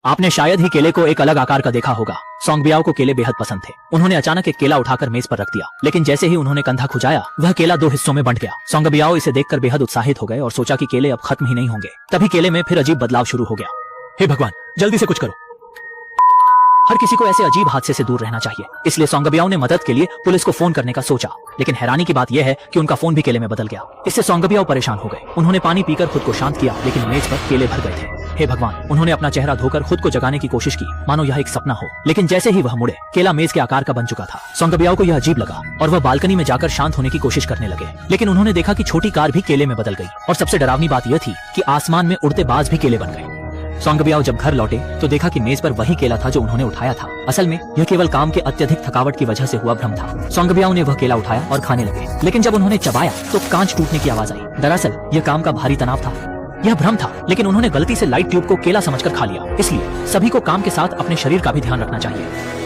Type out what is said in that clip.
आपने शायद ही केले को एक अलग आकार का देखा होगा। सोंगबियाओ को केले बेहद पसंद थे। उन्होंने अचानक एक केला उठाकर मेज पर रख दिया, लेकिन जैसे ही उन्होंने कंधा खुजाया वह केला दो हिस्सों में बंट गया। सोंगबियाओ इसे देखकर बेहद उत्साहित हो गए और सोचा कि केले अब खत्म ही नहीं होंगे। तभी केले में फिर अजीब बदलाव शुरू हो गया। हे भगवान, जल्दी से कुछ करो। हर किसी को ऐसे अजीब हादसे से दूर रहना चाहिए, इसलिए सोंगबियाओ ने मदद के लिए पुलिस को फोन करने का सोचा। लेकिन हैरानी की बात यह है कि उनका फोन भी केले में बदल गया। इससे सोंगबियाओ परेशान हो गए। उन्होंने पानी पीकर खुद को शांत किया, लेकिन मेज पर केले भर गए थे। हे भगवान, उन्होंने अपना चेहरा धोकर खुद को जगाने की कोशिश की, मानो यह एक सपना हो। लेकिन जैसे ही वह मुड़े, केला मेज के आकार का बन चुका था। सोंगबियाओ को यह अजीब लगा और वह बालकनी में जाकर शांत होने की कोशिश करने लगे। लेकिन उन्होंने देखा कि छोटी कार भी केले में बदल गई और सबसे डरावनी बात यह थी कि आसमान में उड़ते बाज भी केले बन गए। सोंगबियाओ जब घर लौटे तो देखा कि मेज पर वही केला था जो उन्होंने उठाया था। असल में यह केवल काम के अत्यधिक थकावट की वजह से हुआ भ्रम था। सोंगबियाओ ने वह केला उठाया और खाने लगे, लेकिन जब उन्होंने चबाया तो कांच टूटने की आवाज आई। दरअसल यह काम का भारी तनाव था। यह भ्रम था, लेकिन उन्होंने गलती से लाइट ट्यूब को केला समझकर खा लिया। इसलिए सभी को काम के साथ अपने शरीर का भी ध्यान रखना चाहिए।